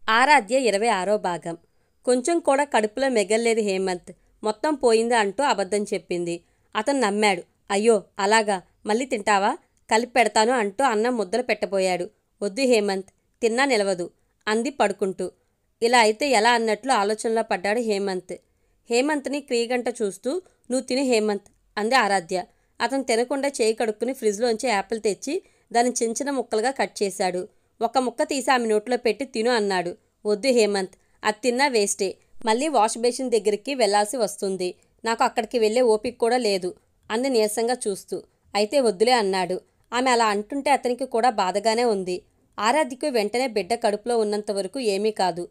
ఆరాధ్య 26వ భాగం. కొంచెం కూడా కడుపులో మిగల్లేదు హేమంత్. మొత్తం పోయిందా అంటూ అబద్ధం చెప్పింది. అతను నమ్మాడు. అయ్యో అలాగా, మళ్ళీ తింటావా? కలిపి పెడతాను అంటూ అన్నం ముద్దలు పెట్టబోయాడు. వద్దు హేమంత్, తిన్నా నిలవదు అంది పడుకుంటూ. ఇలా అయితే ఎలా అన్నట్లు ఆలోచనలో పడ్డాడు హేమంత్. హేమంత్ని క్రీగంట చూస్తూ నువ్వు తిని హేమంత్ అంది ఆరాధ్య. అతను తినకుండా చేయి కడుక్కుని ఫ్రిడ్జ్లోంచి యాపిల్ తెచ్చి దాన్ని చిన్న చిన్న ముక్కలుగా కట్ చేశాడు. ఒక ముక్క తీసి ఆమె నోట్లో పెట్టి తిను అన్నాడు. వద్దు హేమంత్, అది తిన్నా వేస్టే. మళ్ళీ వాష్ బేసిన్ దగ్గరికి వెళ్లాల్సి వస్తుంది. నాకు అక్కడికి వెళ్లే ఓపిక కూడా లేదు అంది నీరసంగా చూస్తూ. అయితే వద్దులే అన్నాడు. ఆమె అలా అంటుంటే అతనికి కూడా బాధగానే ఉంది. ఆరాధ్యకు వెంటనే బిడ్డ కడుపులో ఉన్నంత వరకు ఏమీ కాదు.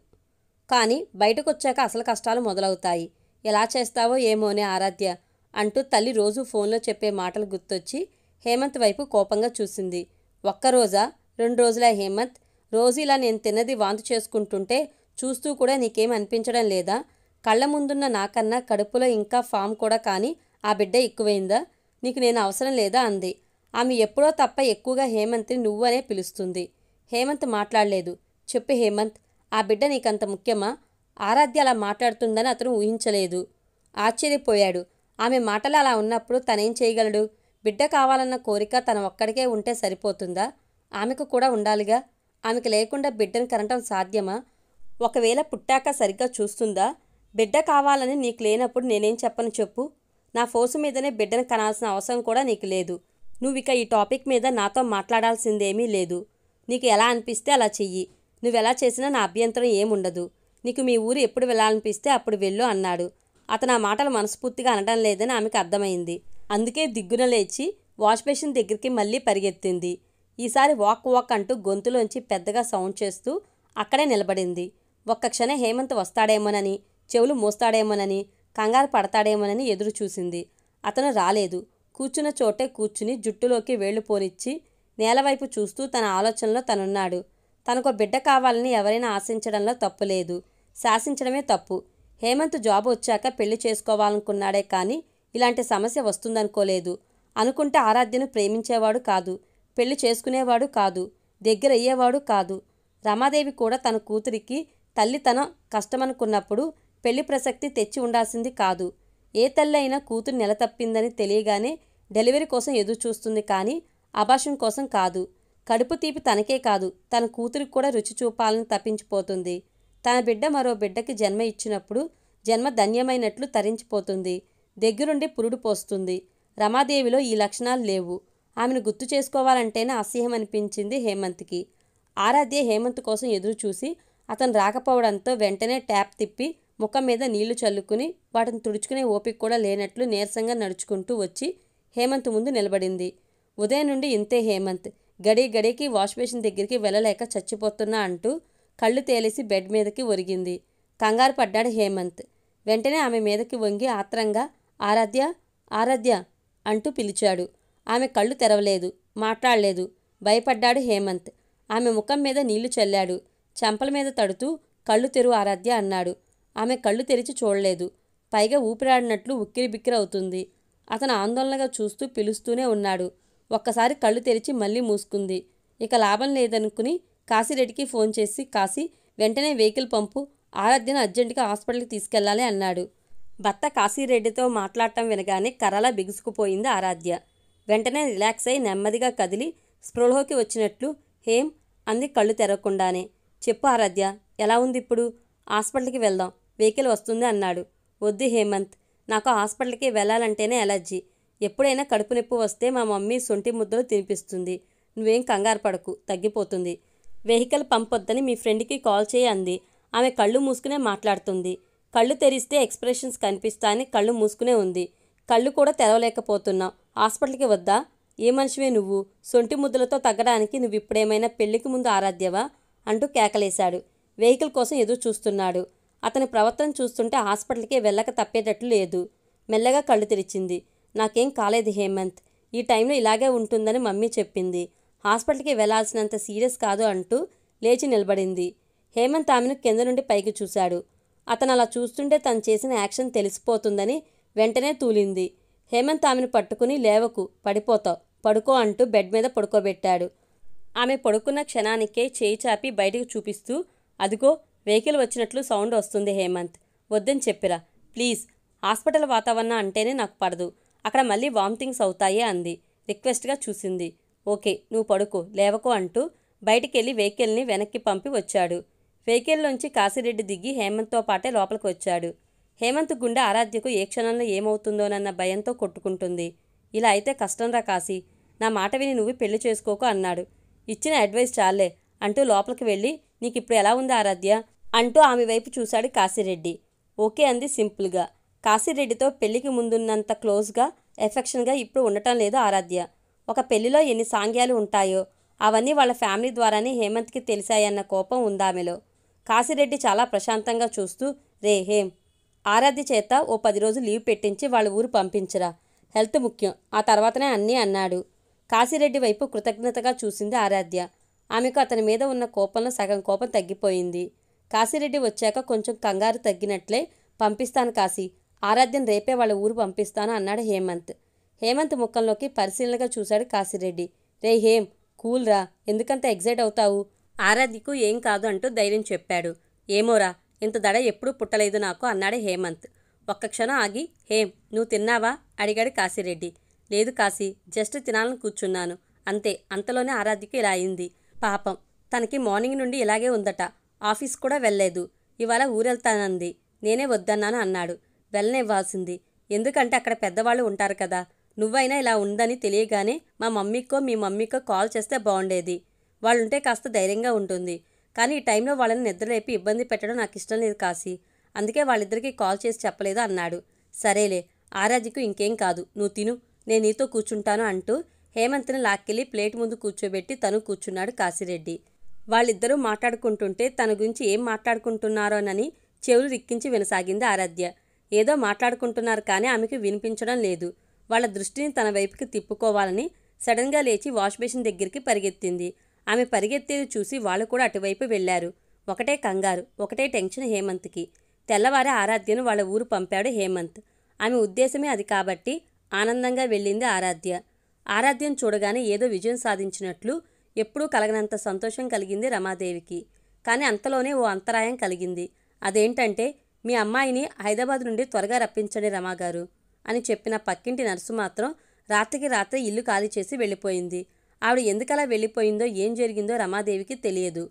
కానీ బయటకొచ్చాక అసలు కష్టాలు మొదలవుతాయి. ఎలా చేస్తావో ఏమోనే ఆరాధ్య అంటూ తల్లి రోజు ఫోన్లో చెప్పే మాటలు గుర్తొచ్చి హేమంత్ వైపు కోపంగా చూసింది. ఒక్కరోజా, 2 రోజులా హేమంత్? రోజు ఇలా నేను తిన్నది వాంతి చేసుకుంటుంటే చూస్తూ కూడా నీకేం అనిపించడం లేదా? కళ్ళ ముందున్న నాకన్నా కడుపులో ఇంకా ఫామ్ కూడా కానీ ఆ బిడ్డ ఎక్కువైందా? నీకు నేను అవసరం లేదా అంది. ఆమె ఎప్పుడో తప్ప ఎక్కువగా హేమంత్ని నువ్వనే పిలుస్తుంది. హేమంత్ మాట్లాడలేదు. చెప్పు హేమంత్, ఆ బిడ్డ నీకంత ముఖ్యమా? ఆరాధ్య అలా మాట్లాడుతుందని అతను ఊహించలేదు. ఆశ్చర్యపోయాడు. ఆమె మాటలు అలా ఉన్నప్పుడు తనేం చేయగలడు? బిడ్డ కావాలన్న కోరిక తన ఒక్కడికే ఉంటే సరిపోతుందా? ఆమెకు కూడా ఉండాలిగా. ఆమెకు లేకుండా బిడ్డను కనటం సాధ్యమా? ఒకవేళ పుట్టాక సరిగ్గా చూస్తుందా? బిడ్డ కావాలని నీకు లేనప్పుడు నేనేం చెప్పను చెప్పు. నా ఫోర్సు మీదనే బిడ్డను కనాల్సిన అవసరం కూడా నీకు లేదు. నువ్విక ఈ టాపిక్ మీద నాతో మాట్లాడాల్సిందేమీ లేదు. నీకు ఎలా అనిపిస్తే అలా చెయ్యి. నువ్వెలా చేసినా నా అభ్యంతరం ఏముండదు. నీకు మీ ఊరు ఎప్పుడు వెళ్ళాలనిపిస్తే అప్పుడు వెళ్ళు అన్నాడు. అతను ఆ మాటలు మనస్ఫూర్తిగా అనడం లేదని ఆమెకు అర్థమైంది. అందుకే దిగ్గున లేచి వాష్ బేసిన్ దగ్గరికి మళ్ళీ పరిగెత్తింది. ఈసారి వాక్ వాక్ అంటూ గొంతులోంచి పెద్దగా సౌండ్ చేస్తూ అక్కడే నిలబడింది. ఒక్క క్షణం హేమంత్ వస్తాడేమోనని, చెవులు మూస్తాడేమోనని, కంగారు పడతాడేమోనని ఎదురు చూసింది. అతను రాలేదు. కూర్చున్న చోటే కూర్చుని జుట్టులోకి వేళ్లు పోనిచ్చి నేలవైపు చూస్తూ తన ఆలోచనలో తనున్నాడు. తనకు బిడ్డ కావాలని ఎవరైనా ఆశించడంలో తప్పులేదు. శాసించడమే తప్పు. హేమంత్ జాబ్ వచ్చాక పెళ్లి చేసుకోవాలనుకున్నాడే కానీ ఇలాంటి సమస్య వస్తుందనుకోలేదు. అనుకుంటే ఆరాధ్యను ప్రేమించేవాడు కాదు, పెళ్లి చేసుకునేవాడు కాదు, దగ్గరయ్యేవాడు కాదు. రమాదేవి కూడా తన కూతురికి తల్లి తన కష్టమనుకున్నప్పుడు పెళ్లి ప్రసక్తి తెచ్చి ఉండాల్సింది కాదు. ఏ తల్లి అయినా కూతురు నెల తప్పిందని తెలియగానే డెలివరీ కోసం ఎదురు చూస్తుంది కానీ అబార్షన్ కోసం కాదు. కడుపు తీపి తనకే కాదు, తన కూతురికి కూడా రుచి చూపాలని తప్పించిపోతుంది. తన బిడ్డ మరో బిడ్డకి జన్మ ఇచ్చినప్పుడు జన్మ ధన్యమైనట్లు తరించిపోతుంది. దగ్గరుండి పురుడు పోస్తుంది. రమాదేవిలో ఈ లక్షణాలు లేవు. ఆమెను గుర్తు చేసుకోవాలంటేనే అసహ్యం అనిపించింది హేమంత్కి. ఆరాధ్య హేమంత్ కోసం ఎదురు చూసి అతను రాకపోవడంతో వెంటనే ట్యాప్ తిప్పి ముఖం మీద నీళ్లు చల్లుకుని వాటిని తుడుచుకునే ఓపిక కూడా లేనట్లు నీరసంగా నడుచుకుంటూ వచ్చి హేమంత్ ముందు నిలబడింది. ఉదయం నుండి ఇంతే హేమంత్. గడికి వాష్ బేసిన్ దగ్గరికి వెళ్ళలేక చచ్చిపోతున్నా అంటూ కళ్ళు తేలేసి బెడ్ మీదకి ఒరిగింది. కంగారు పడ్డాడు హేమంత్. వెంటనే ఆమె మీదకి వంగి ఆత్రంగా ఆరాధ్య, ఆరాధ్య అంటూ పిలిచాడు. ఆమె కళ్ళు తెరవలేదు, మాట్లాడలేదు. భయపడ్డాడు హేమంత్. ఆమె ముఖం మీద నీళ్లు చల్లాడు. చెంపల మీద తడుతూ కళ్ళు తెరువు ఆరాధ్య అన్నాడు. ఆమె కళ్ళు తెరిచి చూడలేదు. పైగా ఊపిరాడినట్లు ఉక్కిరి బిక్కిరి అవుతుంది. అతను ఆందోళనగా చూస్తూ పిలుస్తూనే ఉన్నాడు. ఒక్కసారి కళ్ళు తెరిచి మళ్ళీ మూసుకుంది. ఇక లాభం లేదనుకుని కాశీరెడ్డికి ఫోన్ చేసి, కాశీ వెంటనే వెహికల్ పంపు, ఆరాధ్యను అర్జెంటుగా హాస్పిటల్కి తీసుకెళ్లాలి అన్నాడు. భర్త కాశీరెడ్డితో మాట్లాడటం వినగానే కర్రలా బిగుసుకుపోయింది ఆరాధ్య. వెంటనే రిలాక్స్ అయి నెమ్మదిగా కదిలి స్పృహలోకి వచ్చినట్లు హేం అంది కళ్ళు తెరవకుండానే. చెప్పు ఆరాధ్య, ఎలా ఉంది ఇప్పుడు? హాస్పిటల్కి వెళ్దాం, వెహికల్ వస్తుంది అన్నాడు. వద్దు హేమంత్, నాకు హాస్పిటల్కి వెళ్ళాలంటేనే ఎలర్జీ. ఎప్పుడైనా కడుపు నొప్పి వస్తే మా మమ్మీ సొంటి ముద్దలు తినిపిస్తుంది. నువ్వేం కంగారు పడకు, తగ్గిపోతుంది. వెహికల్ పంపొద్దని మీ ఫ్రెండ్కి కాల్ చేయి అంది. ఆమె కళ్ళు మూసుకునే మాట్లాడుతుంది. కళ్ళు తెరిస్తే ఎక్స్ప్రెషన్స్ కనిపిస్తాయని కళ్ళు మూసుకునే ఉంది. కళ్ళు కూడా తెరవలేకపోతున్నావు. హాస్పిటల్కి వద్దా? ఏ మనిషివే నువ్వు? సొంటి ముద్దలతో తగ్గడానికి నువ్వు ఇప్పుడేమైనా పెళ్లికి ముందు ఆరాధ్యవా అంటూ కేకలేశాడు. వెహికల్ కోసం ఎదురు చూస్తున్నాడు. అతని ప్రవర్తన చూస్తుంటే హాస్పిటల్కి వెళ్ళక తప్పేటట్లు లేదు. మెల్లగా కళ్ళు తెరిచింది. నాకేం కాలేదు హేమంత్. ఈ టైంలో ఇలాగే ఉంటుందని మమ్మీ చెప్పింది. హాస్పిటల్కి వెళ్లాల్సినంత సీరియస్ కాదు అంటూ లేచి నిలబడింది. హేమంత్ ఆమెను కింద నుండి పైకి చూశాడు. అతను అలా చూస్తుంటే తను చేసిన యాక్షన్ తెలిసిపోతుందని వెంటనే తూలింది. హేమంత్ ఆమెను పట్టుకుని లేవకు, పడిపోతావు, పడుకో అంటూ బెడ్ మీద పడుకోబెట్టాడు. ఆమె పడుకున్న క్షణానికే చేయి చాపి బయటకు చూపిస్తూ అదిగో వెహికల్ వచ్చినట్లు సౌండ్ వస్తుంది హేమంత్. వద్దని చెప్పిరా ప్లీజ్. హాస్పిటల్ వాతావరణం అంటేనే నాకు పడదు. అక్కడ మళ్ళీ వామిటింగ్స్ అవుతాయి అంది. రిక్వెస్ట్గా చూసింది. ఓకే నువ్వు పడుకో లేవకో అంటూ బయటికెళ్ళి వెహికల్ని వెనక్కి పంపి వచ్చాడు. వెహికల్లోంచి కాశీరెడ్డి దిగి హేమంత్తో పాటే లోపలికి వచ్చాడు. హేమంత్ గుండె ఆరాధ్యకు ఏ క్షణంలో ఏమవుతుందోనన్న భయంతో కొట్టుకుంటుంది. ఇలా అయితే కష్టంరా కాశీ, నా మాట విని నువ్వు పెళ్లి చేసుకోకు అన్నాడు. ఇచ్చిన అడ్వైస్ చాలే అంటూ లోపలికి వెళ్ళి నీకిప్పుడు ఎలా ఉంది ఆరాధ్య అంటూ ఆమె వైపు చూశాడు కాశీరెడ్డి. ఓకే అంది సింపుల్గా. కాశీరెడ్డితో పెళ్లికి ముందున్నంత క్లోజ్గా ఎఫెక్షన్గా ఇప్పుడు ఉండటం లేదు ఆరాధ్య. ఒక పెళ్లిలో ఎన్ని సాంగ్యాలు ఉంటాయో అవన్నీ వాళ్ళ ఫ్యామిలీ ద్వారానే హేమంత్కి తెలిసాయన్న కోపం ఉందామెలో. కాశీరెడ్డి చాలా ప్రశాంతంగా చూస్తూ రే హేమ్, ఆరాధ్య చేత ఓ 10 రోజులు లీవ్ పెట్టించి వాళ్ళ ఊరు పంపించరా, హెల్త్ ముఖ్యం, ఆ తర్వాతనే అన్నీ అన్నాడు. కాశీరెడ్డి వైపు కృతజ్ఞతగా చూసింది ఆరాధ్య. ఆమెకు అతని మీద ఉన్న కోపంలో సగం కోపం తగ్గిపోయింది. కాశీరెడ్డి వచ్చాక కొంచెం కంగారు తగ్గినట్లే పంపిస్తాను కాశీ, ఆరాధ్యను రేపే వాళ్ళ ఊరు పంపిస్తాను అన్నాడు హేమంత్. హేమంత్ ముఖంలోకి పరిశీలనగా చూశాడు కాశీరెడ్డి. రే హేమ్ కూల్ రా, ఎందుకంత ఎగ్జైట్ అవుతావు, ఆరాధ్యకు ఏం కాదు అంటూ ధైర్యం చెప్పాడు. ఏమోరా, ఇంత దడ ఎప్పుడూ పుట్టలేదు నాకు అన్నాడు హేమంత్. ఒక్క క్షణం ఆగి హేమ్ నువ్వు తిన్నావా అడిగాడు కాశీరెడ్డి. లేదు కాశీ, జస్ట్ తినాలని కూర్చున్నాను అంతే. అంతలోనే ఆరాధ్యకి ఇలా అయింది. పాపం, తనకి మార్నింగ్ నుండి ఇలాగే ఉందట. ఆఫీస్ కూడా వెళ్ళలేదు. ఇవాళ ఊరెళ్తానంది. నేనే వద్దన్నాను అన్నాడు. వెళ్ళనివ్వాల్సింది, ఎందుకంటే అక్కడ పెద్దవాళ్ళు ఉంటారు కదా. నువ్వైనా ఇలా ఉందని తెలియగానే మా మమ్మీకో మీ మమ్మీకో కాల్ చేస్తే బాగుండేది. వాళ్ళుంటే కాస్త ధైర్యంగా ఉంటుంది. కానీ ఈ టైంలో వాళ్ళని నిద్రలేపి ఇబ్బంది పెట్టడం నాకు ఇష్టం లేదు కాశీ, అందుకే వాళ్ళిద్దరికీ కాల్ చేసి చెప్పలేదు అన్నాడు. సరేలే, ఆరాధ్యకు ఇంకేం కాదు, నువ్వు తిను, నేను నీతో కూర్చుంటాను అంటూ హేమంత్ని లాక్కెళ్ళి ప్లేట్ ముందు కూర్చోబెట్టి తను కూర్చున్నాడు కాశీరెడ్డి. వాళ్ళిద్దరూ మాట్లాడుకుంటుంటే తన గురించి ఏం మాట్లాడుకుంటున్నారోనని చెవులు రిక్కించి వినసాగింది ఆరాధ్య. ఏదో మాట్లాడుకుంటున్నారు కానీ ఆమెకు వినిపించడం లేదు. వాళ్ళ దృష్టిని తన వైపుకి తిప్పుకోవాలని సడన్గా లేచి వాష్ బేసిన్ దగ్గరికి పరిగెత్తింది. ఆమె పరిగెత్తేది చూసి వాళ్ళు కూడా అటువైపు వెళ్లారు. ఒకటే కంగారు, ఒకటే టెన్షన్ హేమంత్కి. తెల్లవారే ఆరాధ్యను వాళ్ళ ఊరు పంపాడు హేమంత్. ఆమె ఉద్దేశమే అది కాబట్టి ఆనందంగా వెళ్ళింది ఆరాధ్య. ఆరాధ్యను చూడగానే ఏదో విజయం సాధించినట్లు ఎప్పుడూ కలగనంత సంతోషం కలిగింది రమాదేవికి. కానీ అంతలోనే ఓ అంతరాయం కలిగింది. అదేంటంటే మీ అమ్మాయిని హైదరాబాద్ నుండి త్వరగా రప్పించండి రమాగారు అని చెప్పిన పక్కింటి నర్సు మాత్రం రాత్రికి రాత్రి ఇల్లు ఖాళీ చేసి వెళ్ళిపోయింది. ఆవిడ ఎందుకలా వెళ్ళిపోయిందో ఏం జరిగిందో రమాదేవికి తెలియదు.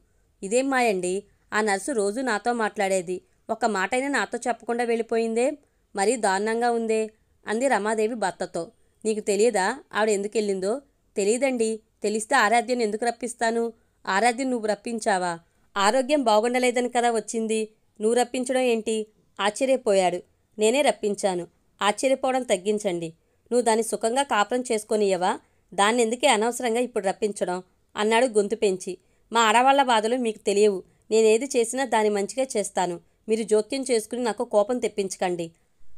ఇదేం మాయండి, ఆ నర్సు రోజు నాతో మాట్లాడేది, ఒక్క మాటైనా నాతో చెప్పకుండా వెళ్ళిపోయిందే, మరీ దారుణంగా ఉందే అంది రమాదేవి భర్తతో. నీకు తెలియదా ఆవిడ ఎందుకు వెళ్ళిందో? తెలియదండి. తెలిస్తే ఆరాధ్యను ఎందుకు రప్పిస్తాను? ఆరాధ్యను నువ్వు రప్పించావా? ఆరోగ్యం బాగుండలేదని కదా వచ్చింది, నువ్వు రప్పించడం ఏంటి? ఆశ్చర్యపోయాడు. నేనే రప్పించాను. ఆశ్చర్యపోవడం తగ్గించండి. నువ్వు దాన్ని సుఖంగా కాపురం చేసుకొనియవా? దాన్నెందుకే అనవసరంగా ఇప్పుడు రప్పించడం అన్నాడు గొంతు పెంచి. మా ఆడవాళ్ల బాధలు మీకు తెలియవు. నేనేది చేసినా దాన్ని మంచిగా చేస్తాను. మీరు జోక్యం చేసుకుని నాకు కోపం తెప్పించకండి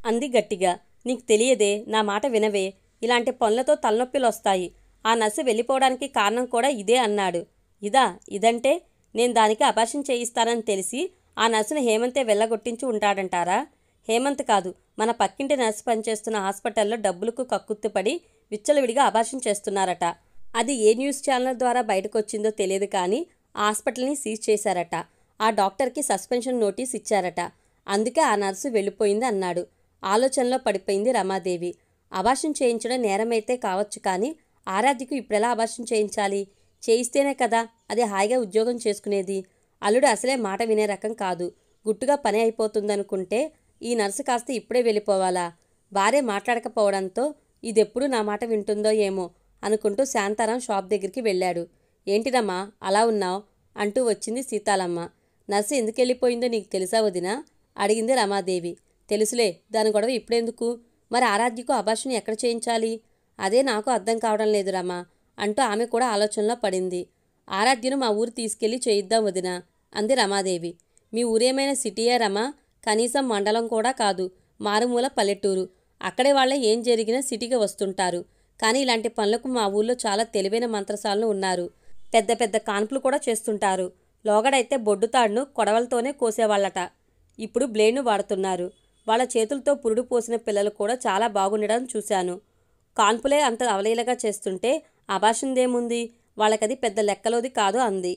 అంది గట్టిగా. నీకు తెలియదే, నా మాట వినవే, ఇలాంటి పనులతో తలనొప్పిలు వస్తాయి. ఆ నర్సు వెళ్ళిపోవడానికి కారణం కూడా ఇదే అన్నాడు. ఇదంటే నేను దానికి అబార్షన్ చేయిస్తానని తెలిసి ఆ నర్సును హేమంతే వెళ్ళగొట్టించి ఉంటాడంటారా? హేమంత్ కాదు, మన పక్కింటి నర్సు పనిచేస్తున్న హాస్పిటల్లో డబ్బులకు కక్కుర్తిపడి విచ్చలవిడిగా అబార్షన్ చేస్తున్నారట. అది ఏ న్యూస్ ఛానల్ ద్వారా బయటకు వచ్చిందో తెలియదు కానీ ఆ హాస్పిటల్ని సీజ్ చేశారట. ఆ డాక్టర్కి సస్పెన్షన్ నోటీస్ ఇచ్చారట. అందుకే ఆ నర్సు వెళ్ళిపోయింది అన్నాడు. ఆలోచనలో పడిపోయింది రమాదేవి. అబార్షన్ చేయించడం నేరమైతే కావచ్చు కానీ ఆరాధ్యకు ఇప్పుడెలా అబార్షన్ చేయించాలి? చేయిస్తేనే కదా అది హాయిగా ఉద్యోగం చేసుకునేది. అల్లుడు అసలే మాట వినే రకం కాదు. గుట్టుగా పని అయిపోతుందనుకుంటే ఈ నర్సు కాస్త ఇప్పుడే వెళ్ళిపోవాలా? భార్య మాట్లాడకపోవడంతో ఇదెప్పుడు నా మాట వింటుందో ఏమో అనుకుంటూ శాంతారాం షాప్ దగ్గరికి వెళ్ళాడు. ఏంటిరమ్మా అలా ఉన్నావు అంటూ వచ్చింది సీతాలమ్మ. నర్సు ఎందుకు వెళ్ళిపోయిందో నీకు తెలుసా వదినా అడిగింది రమాదేవి. తెలుసులే, దాని గొడవ ఇప్పుడెందుకు? మరి ఆరాధ్యకు అబార్షన్ ఎక్కడ చేయించాలి? అదే నాకు అర్థం కావడం లేదు రమా అంటూ ఆమె కూడా ఆలోచనలో పడింది. ఆరాధ్యను మా ఊరు తీసుకెళ్లి చేయిద్దాం వదినా అంది రమాదేవి. మీ ఊరేమైనా సిటీయా రమా? కనీసం మండలం కూడా కాదు, మారుమూల పల్లెటూరు. అక్కడే వాళ్ళే ఏం జరిగినా సిటీకి వస్తుంటారు. కానీ ఇలాంటి పనులకు మా ఊళ్ళో చాలా తెలివైన మంత్రసాలను ఉన్నారు. పెద్ద పెద్ద కాన్పులు కూడా చేస్తుంటారు. లోగడైతే బొడ్డుతాడును కొడవలతోనే కోసేవాళ్ళట. ఇప్పుడు బ్లేడ్ను వాడుతున్నారు. వాళ్ళ చేతులతో పురుడు పోసిన పిల్లలు కూడా చాలా బాగుండడం చూశాను. కాన్పులే అంత అవలీలగా చేస్తుంటే అబార్షన్దేముంది? వాళ్ళకది పెద్ద లెక్కలోది కాదు అంది.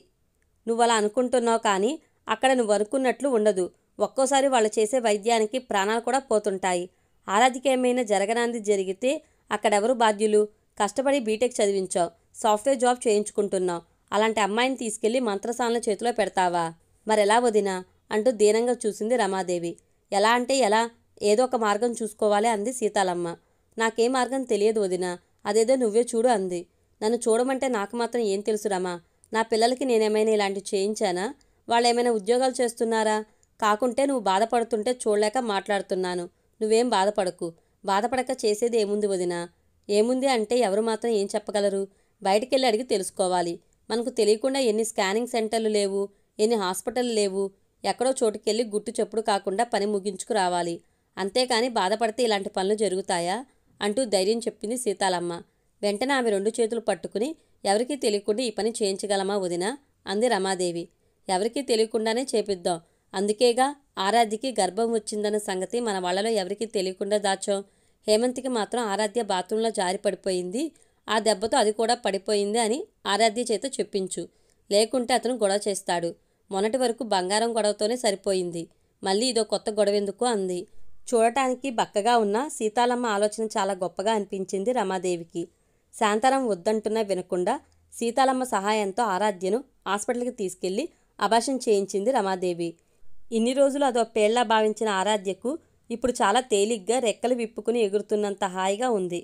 నువ్వలా అనుకుంటున్నావు కానీ అక్కడ నువ్వు అనుకున్నట్లు ఉండదు. ఒక్కోసారి వాళ్ళు చేసే వైద్యానికి ప్రాణాలు కూడా పోతుంటాయి. ఆరాధ్యకి ఏమైనా జరగనాంది జరిగితే అక్కడెవరు బాధ్యులు? కష్టపడి బీటెక్ చదివించావు, సాఫ్ట్వేర్ జాబ్ చేయించుకుంటున్నావు. అలాంటి అమ్మాయిని తీసుకెళ్లి మంత్రసానుల చేతిలో పెడతావా? మరెలా వదినా అంటూ దీనంగా చూసింది రమాదేవి. ఎలా అంటే ఎలా? ఏదో ఒక మార్గం చూసుకోవాలి అంది సీతాలమ్మ. నాకే మార్గం తెలియదు వదినా, అదేదో నువ్వే చూడు అంది. నన్ను చూడమంటే నాకు మాత్రం ఏం తెలుసు రమా? నా పిల్లలకి నేనేమైనా ఇలాంటివి చేయించానా? వాళ్ళేమైనా ఉద్యోగాలు చేస్తున్నారా? కాకుంటే నువ్వు బాధపడుతుంటే చూడలేక మాట్లాడుతున్నాను. నువ్వేం బాధపడకు. బాధపడక చేసేది ఏముంది వదినా? ఏముంది అంటే ఎవరు మాత్రం ఏం చెప్పగలరు? బయటికెళ్ళి అడిగి తెలుసుకోవాలి. మనకు తెలియకుండా ఎన్ని స్కానింగ్ సెంటర్లు లేవు, ఎన్ని హాస్పిటల్ లేవు. ఎక్కడో చోటుకెళ్ళి గుట్టు చప్పుడు కాకుండా పని ముగించుకు రావాలి. అంతేకాని బాధపడితే ఇలాంటి పనులు జరుగుతాయా అంటూ ధైర్యం చెప్పింది సీతాలమ్మ. వెంటనే ఆమె 2 చేతులు పట్టుకుని, ఎవరికీ తెలియకుండా ఈ పని చేయించగలమా వదినా అంది రమాదేవి. ఎవరికీ తెలియకుండానే చేపిద్దాం. అందుకేగా ఆరాధ్యకి గర్భం వచ్చిందన్న సంగతి మన వాళ్ళలో ఎవరికీ తెలియకుండా దాచాం. హేమంత్కి మాత్రం ఆరాధ్య బాత్రూంలో జారి పడిపోయింది, ఆ దెబ్బతో అది కూడా పడిపోయింది అని ఆరాధ్య చేత చెప్పించు. లేకుంటే అతను గొడవ చేస్తాడు. మొన్నటి వరకు బంగారం గొడవతోనే సరిపోయింది, మళ్ళీ ఇదో కొత్త గొడవెందుకు అంది. చూడటానికి బక్కగా ఉన్న సీతాలమ్మ ఆలోచన చాలా గొప్పగా అనిపించింది రమాదేవికి. శాంతారాం వద్దంటున్నా వినకుండా సీతాలమ్మ సహాయంతో ఆరాధ్యను హాస్పిటల్కి తీసుకెళ్లి అబార్షన్ చేయించింది రమాదేవి. ఇన్ని రోజులు అదో పేళ్లా భావించిన ఆరాధ్యకు ఇప్పుడు చాలా తేలిగ్గా రెక్కలు విప్పుకుని ఎగురుతున్నంత హాయిగా ఉంది.